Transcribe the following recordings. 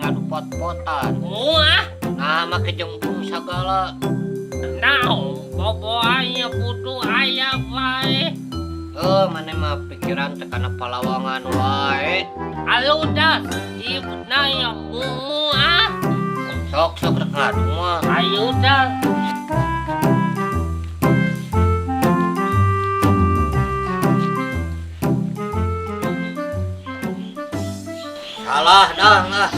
ngadu pot-potan. Muah. Nah, make jembung sagala. Naon bobo aya putu aya wae. Mana mah pikiran tekana palawangan wae. Ayo dah, ibna yang muah. Sok rek ngadu mah. Ayo dah. Salah dah lah.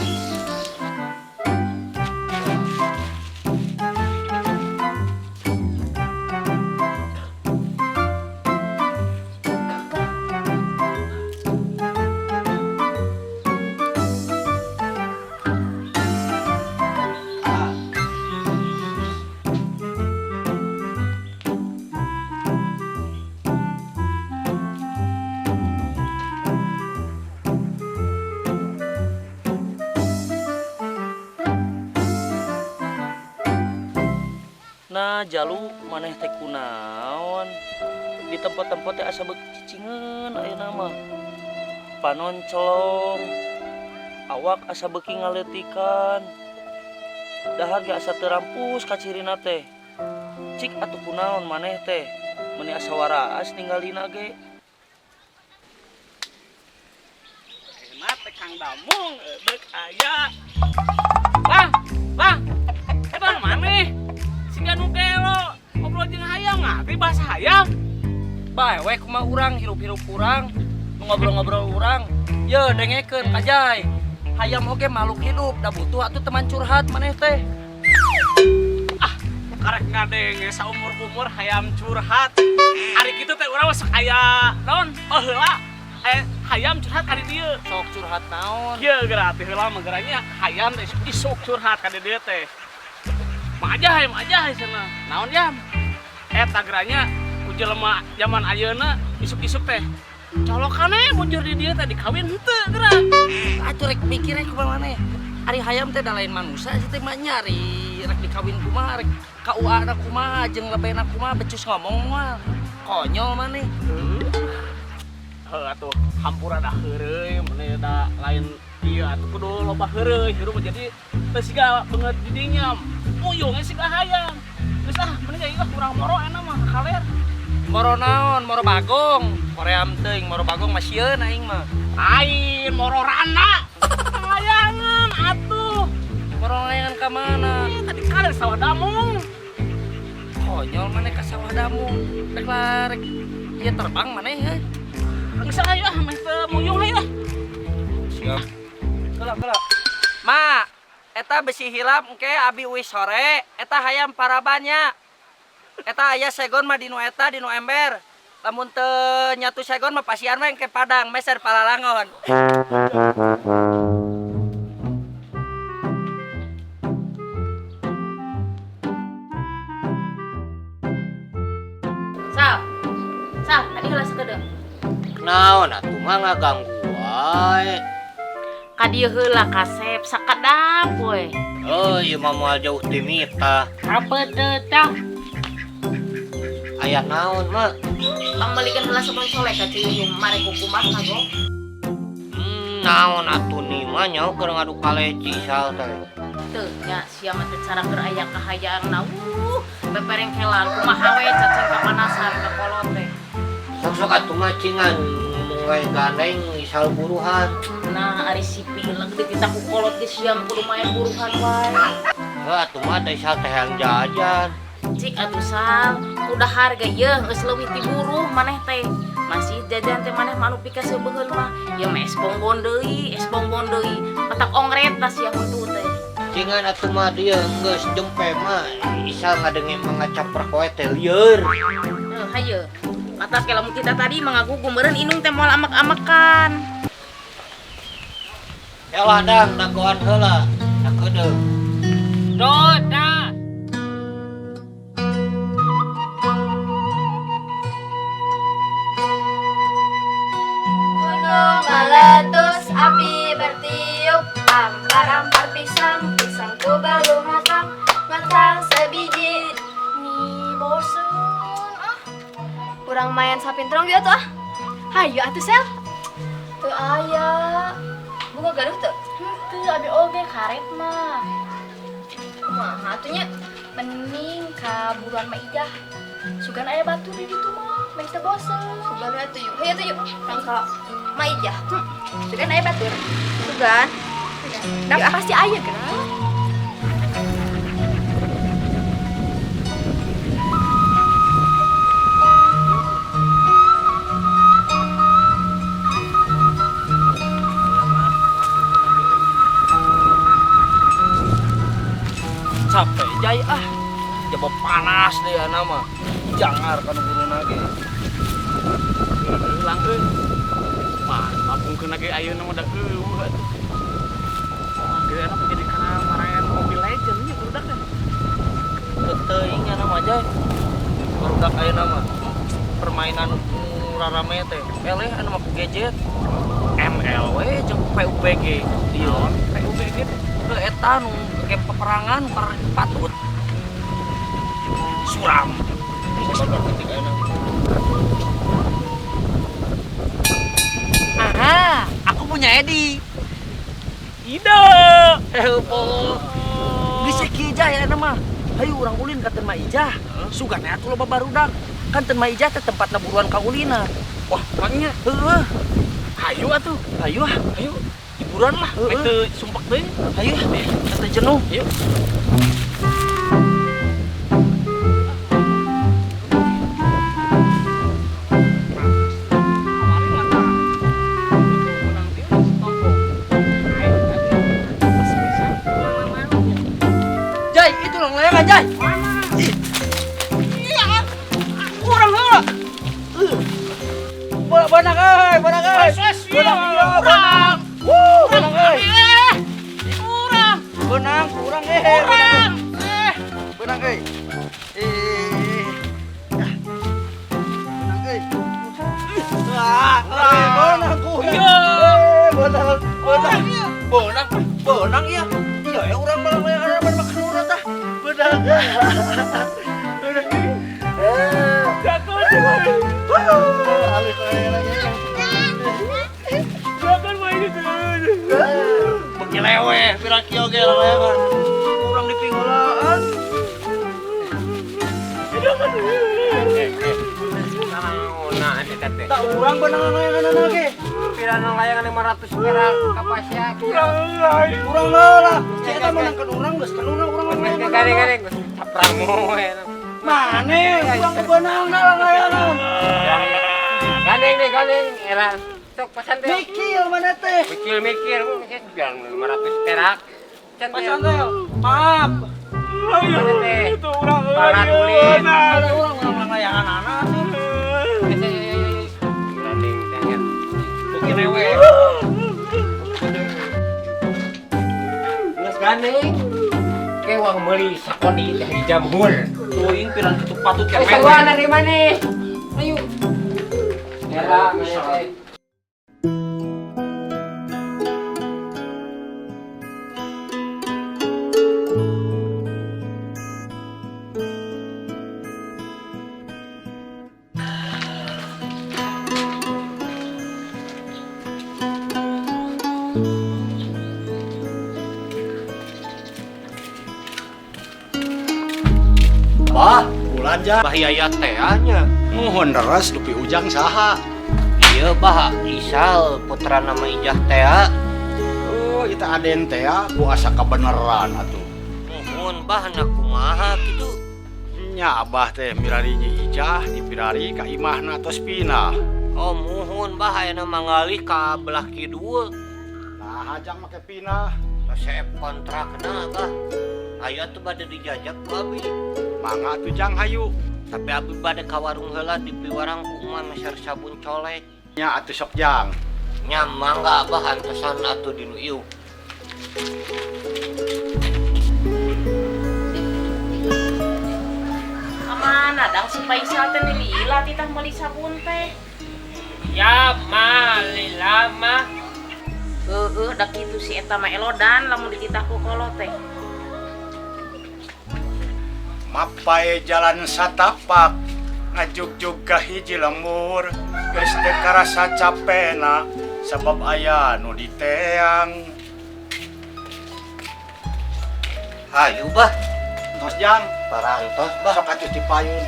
Nah jalu maneh teh kunaon di tempat-tempat teh asa beuki cicingeun ayeuna mah panoncolong awak asa beuki ngaleutikan dahar ge asa teu rampus ka cirina teh cik atuh kunaon maneh teh meuni asa waraas ninggalina ge Enak teh Kang Damung deuk aya. Bang. Bang maneh? Siga nu kelo ngobrol jeung hayam ngari bahasa hayam. bae we kumaha urang hirup-hirup urang ngobrol-ngobrol urang ye dengekeun kajay hayam oge makhluk hidup da butuh atuh teman curhat maneh teh Karek ngadenge saumur-umur hayam curhat. Ari kitu teh urang sok aya naon? Heula hayam curhat ka dieu. sok curhat naon Kieu geura teh heula mah geuranya hayam teh isuk curhat ka dieu teh. Majah cenah. Naon jam? Eta geuranya ku jelema zaman ayeuna isuk-isuk teh. Colokane bujur di dieu teh dikawin henteu geura. atuh rek mikir kumaha maneh ari hayam teh da lain manusia sih teh mah nyari rek dikawin kumaha rek KUA na kumaha jeung lebena kumaha becus ngomong moal konyol maneh Atuh hampura dah heureuy meneh da lain ieu atuh kudu loba heureuy hirup jadi teu siga beungeut di dinya muyung siga hayam geus meneh ieu urang moro enak mah kaler moro naon moro bagong koream teuing moro bagong mah sieun aing mah lain moro rana layangan atuh moro layangan ka mana tadi kaler sawah damung konyol maneh ka sawah damu rek larek ieu terbang maneh heuh geus aya meh teu muyung aya siap kelak ma eta besi hilap engke abi uis sore eta hayam parabannya eta aya segon mah dinu eta dinu ember lamun teu nyatu segon mah pasian mah engke padang meser palalangon Sal, tadi heula sakedeung. Naon atuh mah ngaganggu wae. Ka dieu heula kasep sakedap we. Ieu mah moal jauh ti mita. Apa teu tah? Aya naon mah? Pangmelikeun heula sebelum sole ka Ciyuyung mare kukumah kago. Naon atuh ni mah nyaho keur ngadu kaleci sal teh. Teu nya sia mah teu cara keur aya kahayaangna. Beperengkelan kumaha we cacing kapanasan ka kolot teh. Sok-sok atuh mah cingan mulai gandeng isal buruhan. Nah ari sipileug di kita ku kolot ge siam kudu main buruhan wae. Atuh mah da isal teh yang jajan. Cik atuh Sal, udah harga ye geus leuwih ti buruh maneh teh. Masih jajan teh maneh manu pika seubeul mah. Ye mah es bonbon deui. Patak ongret tas sia huntu teh. Cingan atuh mah dieu geus jempe mah isal ngadenge mangacaprak wae teh lieur. Haye. Kata ke lamun kita tadi mengagugu meureun indung teh moal amek-amekan. Elah dang dagoan heula. Dakedeung. Doda Gunung meletus, api bertiup, ampar-ampar pisang, pisangku belum matang, matang sebiji. Nih bosen kurang main sapintrong dia tuh ah. Hayu atuh sel. Tuh aya. Bunga gaduh tuh. Tuh abi oge karet mah. Kumaha atunya? Mending ka buruan mah Ijah. Sugan aya batu di ditu mah, main teu bosen. Sugan atuh yuk. Hayu atuh yuk. Kangka mah Ijah. Sugan aya batur. Sugan. Da pasti aya geura. Capek jay coba panas deh nama jangar kan guru nage Hilang euy. Mah, mabungkeun lagi ayeuna mah da eueuh atuh. Wah, geuna menjadi kana marayan Mobile Legends nya budak teh. teuing nama jay barudak aya nama permainan rarame teh eleh anu mah gadget MLW jeung PUBG Naon PUBG teh? teu eta nu game peperangan patut suram aha aku punya Edi Ida. heupo geus kieu ya nama hayu urang ulin ka Teu Maijah sugana atuh loba barudak kan Teu Maijah teh tempatna buruan kaulina Wah, maknya heueuh hayu atuh. ayo Ayo, hiburan lah. Heeh. Itu sumpek deui. ayo teu jenuh Yuk. Jai itu lang layangan Jai kurang heula Bonang euy bonang euy bonang iya bonang bonang euy bonang kurang bonang euy bonang euy bonang kurang bonang ya iya urang malah layangan makan urang tah bonang Bagi lewe, pirang kieu ge layangan. kurang dipinggolaan Nah, eta teh. tak urang benang layangan lagi Pirang layangan 500 perak kapasnya. kurang lah saya menangkan urang geus kan urang layangan Gareng-gareng sapramo we. mane urang kebenang layangan Gandeng deh, gandeng. Era sok pasan teh. mikir mana teh Mikir-mikir biar 500 perak. Can teh. pasan teh maaf Mana teh? Itu urang euy. Barat ulin. ada urang layangan anak sih Gandeng teh. bagi lewe Geus gandeng. Kewang meuli sakoni dari jamhur. tuing pirang kitu patut Eh, saluan dari mana? Ayo. Era, mana teh? Bah, ulanja Bahaya tehnya. mohon deras dupi ujang saha. Iya bah, Isal putra nama Ijah Tea. Oh, kita aden teh ya, ku asa kebeneran atuh. Mohon bah anak kumaha gitu. Nya abah teh mirarinya ijah dipirari ka imahna tos pinah. Oh mohon bah ayeuna manggalih ka belah kidul. Nah, hajang make pinah. Resep kontrakna bah. Ayo atuh bade dijajak ku abi. Mangga atuh jang hayu. Tapi abi bade ka warung heula di piwarang ku mah meser sabun colek. Nya atuh sok jang. Nya mangga bah antosan atuh dinu ieu. Amana dang si Faisal teh lila titah meuli sabun teh. Ya, ma, lila, ma. Da kitu si eta mah elodan lamun dititah ku kolot teh. Mapai jalan satapak ngajuk-juk ka hiji lembur geus teu karasa capena sabab aya nu diteang Hayu bah, Tos jang, parantos bah. sok atuh di payun.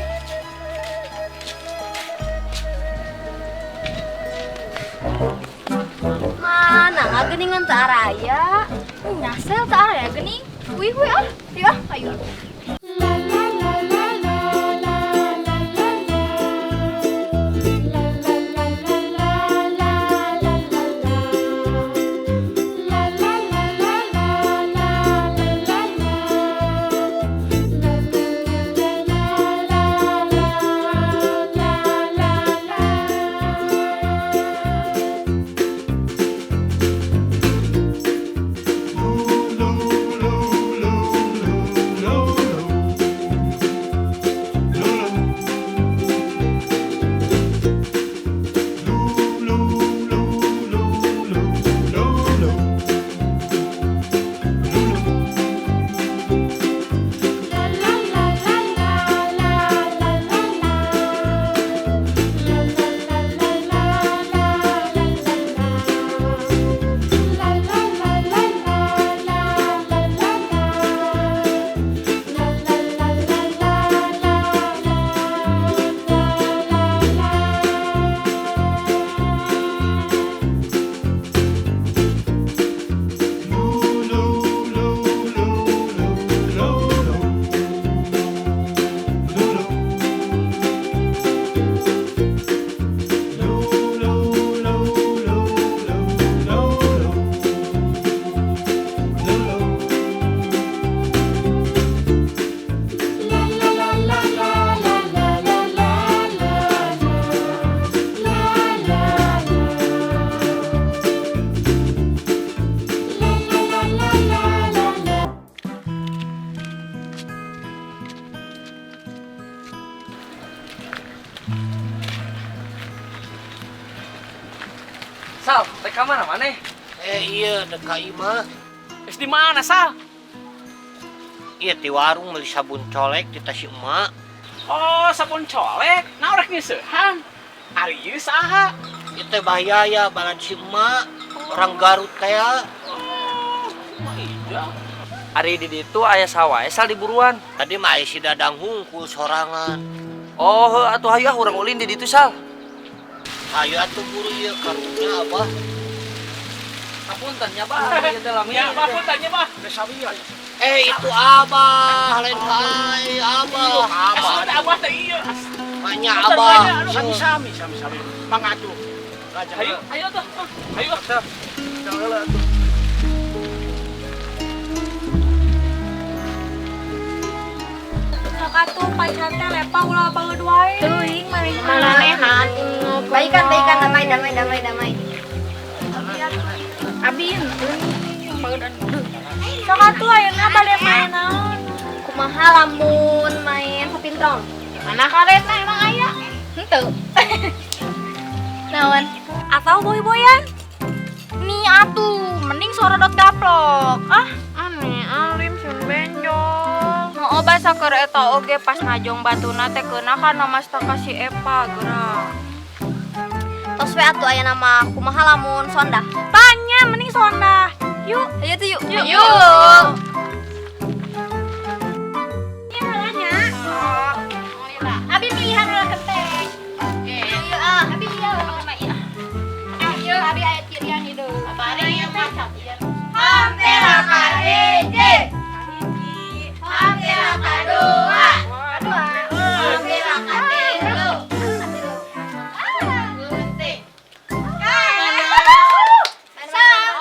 Mana nggak geningan tak araya? Nyasel tak araya gening. Wih wih ah, ya ayo. Sal, teh ka mana maneh? Iya dekat imah. Is di mana, Sal? Iya di warung beli sabun colek di Tasik emak. Oh, sabun colek. Nah, urek nyeusehan. Ari ieu saha? Itu bahaya ya balan si emak. Orang Garut kayak. Iya. Ari di ditu aya sawae sal di buruan. Tadi mah aya si Dadang hungkul sorangan. Oh, heuh atuh hayu urang ulin di ditu sal. Ayo atuh buru ieu kartunya apa? Apunten nya Bah, ieu teh lami. Ya, Pak, tanya, Pak. Itu abah, lain kai abah. Asal abah teh ieu. Banyak abah. Sami-sami. Mangatuh. Ayo, ayo tuh. Ayo. Atuh pacaran teh lepa ulah banget wae. Teuing Mananehan. Baikan damai. Abin. Sok atuh ayeuna bade main naon? Kumaha lamun main hopintron? Mana karetna emang aya? Henteu. Naon? Atau boy-boyan? Nih atuh, mending sorodot gaplok. Ah, Aneh, alim sun benjol. Mau obat saker eta oge pas ngajong batuna teh keuna kana mas kasih Epa geura. tos we atuh aya nama kumaha lamun sonda. Tanya mending sonda. Yuk, Ayo tuh yuk. yuk. Abi pilihan ulah keteng. Iya, abi iya. Ayo, abi aya cirian hidup. Apa yang macam? Hampera kareje. Hampera kadua. Hampera kadelo.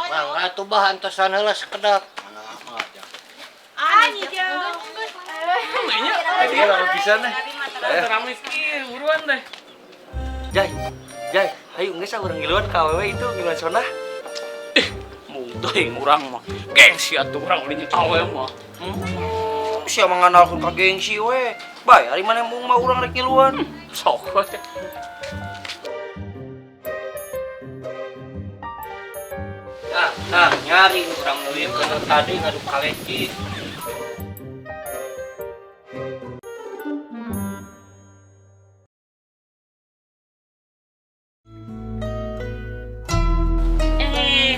Bang, atuh bahan tosan heula sekedap. Dia baru pisan nih. Rame kieu buruan deh. Jai, ayo geus urang giluan ka awewe itu giluan sonda. Mudah urang mah. Gengsi atuh urang ulin awe mah. Sia manganalkeun ka gengsi we. Bae, ari mana mung mah urang rek giluan. Sok we. Nah, nyari urang leuwih bener tadi ngadu kaleci.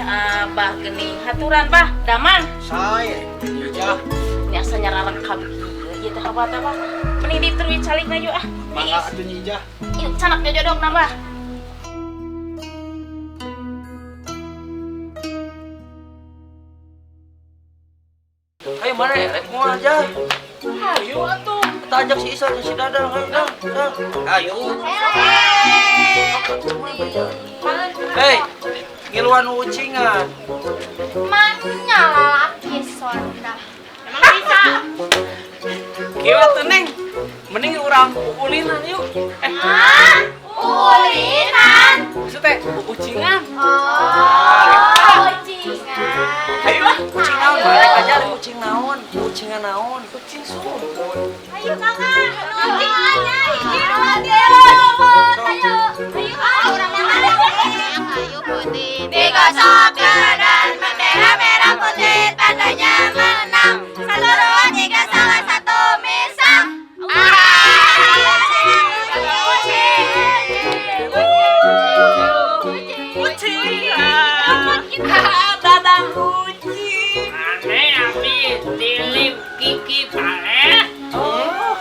Abah gening haturan bah, damang. Saya, iya. Ini asa nyararang kabeh ieu teh apa teh, Bah? Mending diteruy calikna yuk ah. Mangga atuh Nyi Ijah. Yuk canak jodogna, Bah. Ayo mana rek mau aja. Ayo atuh. Kita ajak si Isa dan si Dadang. Ayo Dang. Ayo. Hei, ngiluan ucingan. Mana lalaki sonda. Emang bisa. Kieu atuh Neng. Mending urang ulinan yuk. Ulinan. Maksud teh ucingan. Oh, ucingan. Ayo lah. Ucing naon? Balik aja ucing naon. Ucingan naon. Ucing sumpun. Ayo kakak, ucing aja. Ayo, orang mana? Kayu putih digosok dan bendera merah putih tandanya menang. Seluruh tiga salah satu misang. Dadang ucing. Aneh abis dilip Kiki Pare. Oh,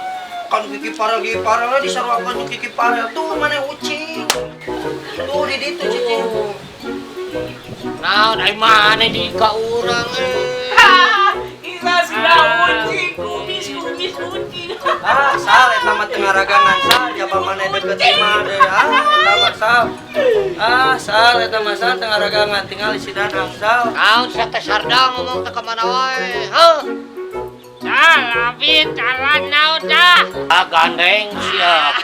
kan Kiki parah lah disaruakan Kiki parah tuh mana ucing. Tuh di ditu cicing. Nah, dari mana di ka urang Isa sudah ucing, kumis ucing. Sal eta mah teu ngaragangan sal jaba mana deket imah deh. Eta mah sal. Sal eta mah sal teu ngaragangan tinggal si Dadang sal. Naon sia teh sardang ngomong teh ka mana wae. Heuh. Abis jalan naon dah. Gandeng siap.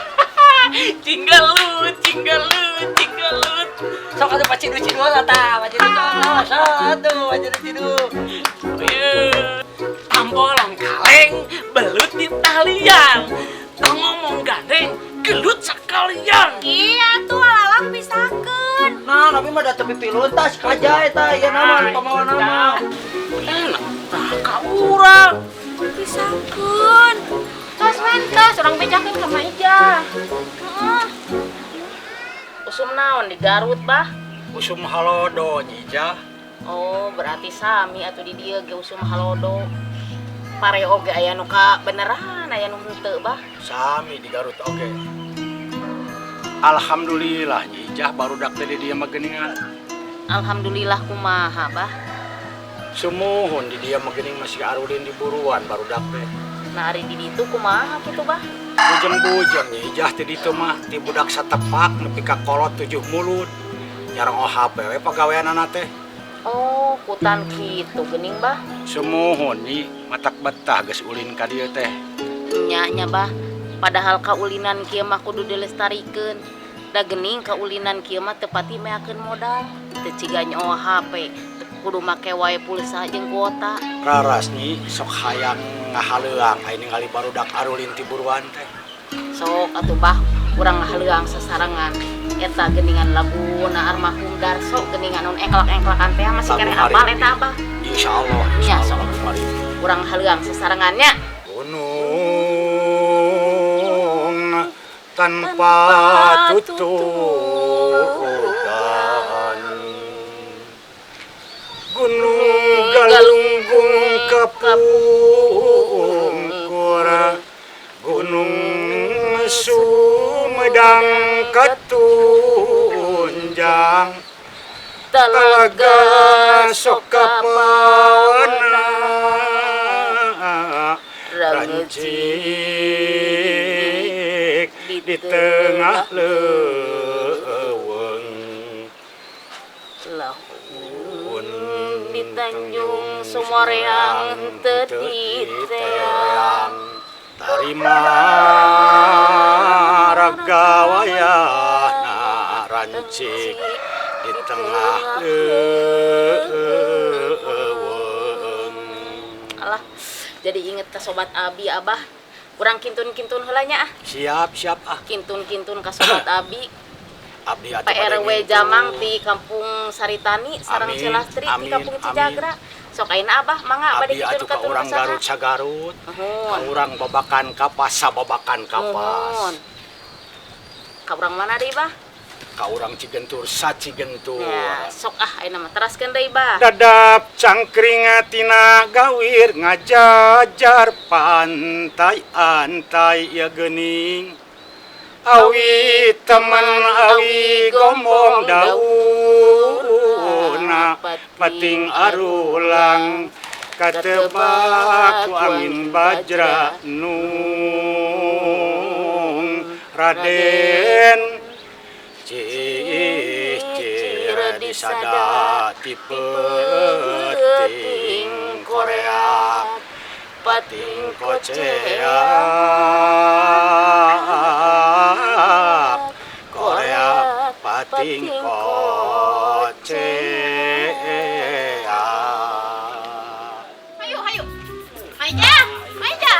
Cinggelut. Sok atuh pacidu kata, pacidu. Satu pacidu. Ambolan kaleng, belut di talian. Tong ngomong gandeng, gelut sekalian. Iya tuh lalang pisakeun. Nah, tapi mah da teu pipiluntas kaja eta ieu nama pamawa nama. Enak, ka urang. Pisakeun. Tos wentos urang bejakeun ka Maija. Heeh. Usum naon di Garut, Bah? Usum halodo Nyi Ijah. Oh, berarti sami atuh di dieu ge usum halodo. Pare oge aya nu ka beneran, aya nu henteu, Bah. Sami di Garut oge. Alhamdulillah Nyi Ijah barudak teh di dieu mah geuningan. Alhamdulillah kumaha, Bah. Sumuhun di dieu mah geuning masih arulin di buruan barudak teh. Nah, ari di ditu kumaha kitu, Bah? Bujeng-bujeng Nyi Ijah teh ditu mah ti budak satepak nepi ka kolot 7 mulut. Nyarang OHP we pagaweanana teh. Oh, kutan kitu geuning, Bah. Sumuhun Nyi, matak betah geus ulin ka dieu teh. Nya, Bah. Padahal kaulinan kieu mah kudu dilestarikeun. Da geuning kaulinan kieu mah teu pati meakeun modal. Teu ciganya HP, kudu make wae pulsa jeung kuota. Raras Nyi, sok hayang ngahaleuang aya ningali barudak arulin ti buruan teh. Sok atuh, Bah, urang ngahaleuang sasarengan. Eta geuningan laguna almarhum Darso, geuningan nun engklak-engklakan teh masih kere apal eta, Bah. Insyaallah. Nya, sok. Mari. Urang ngahaleuang sasarengannya. Gunung tanpa tutupan, gunung galunggung kapungkur, gunung Sumedang katunjang, talaga sokapawana rancik di tengah leuweung, Lahun di Tanjung Sumoreang teu diteang. tarima ragawayana rancik di tengah leuweung. Alah, jadi inget ka sobat Abi, Abah. Kurang kintun-kintun heula nya ah. Siap ah. Kintun-kintun ka sobat Abi. Abdi atuh PRW pada Jamang gitu. di Kampung Saritani, sareng Amin, Cilastri di amin, Kampung amin. Cijagra. Sok ayeuna Abah mangga bade Abdi atuh ka kitun-kitun urang Garut sagarut. Ka urang babakan kapas sababakan kapas. Ka urang mana deui, Bah? ka urang Cigentur sacigentur. Ya, sok ayeuna mah teraskeun deui bah. Dadap cangkring tina gawir ngajajar pantai antai ya geuning. Awi teman awi gombong dauna pating arulang katebak ku angin bajra nung Raden cira disada tipe ting Korea pating kocea Korea pating kocea. Hayu, hayu. Maija, Maija.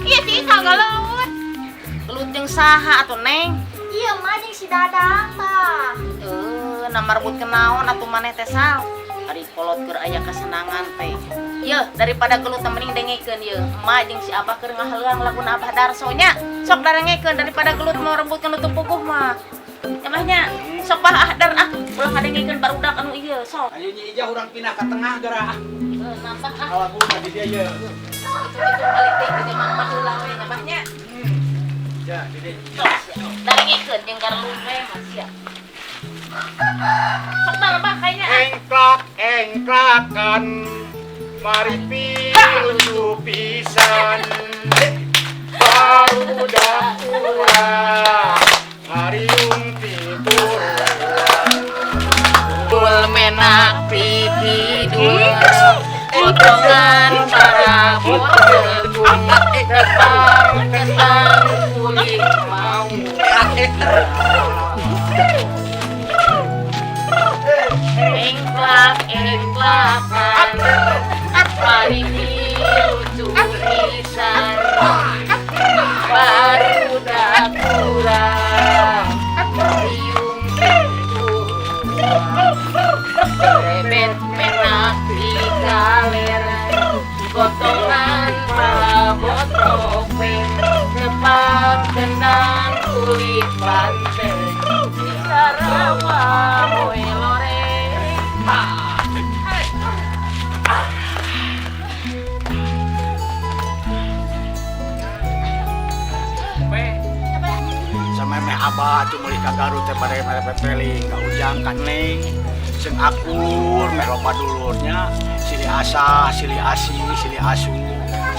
Iya sih kagalaut. Gelut jeung saha atuh Neng? Iya mah jeung si Dadang tah. Nama rebut kenaon atuh maneh teh Sal. Ari kolot keur aya kesenangan teh. Yeuh, daripada gelut teh mending dengekeun yeuh. Emak jeung si Abah keur ngaheuleuang laguna Abah Darso nya. Sok darengekeun daripada gelut mau rebutkeun nutup puguh mah. Emahnya sok bah dar ulah ngadengekeun barudak anu ieu sok. Ayo Nyi Ijah urang pindah ke tengah geura. Nambah Alaguna di dia ye. Itu balik deui ke Mang baheula we nya bahnya. Ya, di dia. Darengekeun jeung garlu we masih. Sok bah kayaknya. Engklakan mari pilu pisan barudak urang hariung tituruan Dul menak pipi dul potongan para botegung tepang tentang kulit mau engklakan mari lucu pisan barudak urang riung rebet menak di kaleran potongan pala botropen tepang tenang kulit banteng Sarawa moe loreng samemeh abah tuh meuli ka Garut teh bade pepeling ka ujang ka Neng jeung akur meh loba dulurnya silih asa silih asi silih asu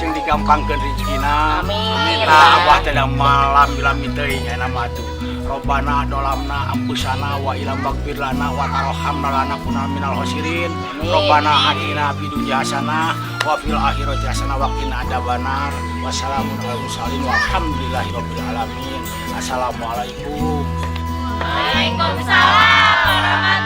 jeung digampangkeun rezekina. Amin. Nah abah teh da malam bilami teuing aya mah tuh Robbana dolamna ampusana wa ila maghfir lana wa tarhamna lana kunna minal khosirin. Robbana atina fid dunya hasanah wa fil akhirati hasanah wa qina adzabannar. Wassalamun alal mursalin walhamdulillahi rabbil alamin. Assalamualaikum. Waalaikumsalam warahmatullahi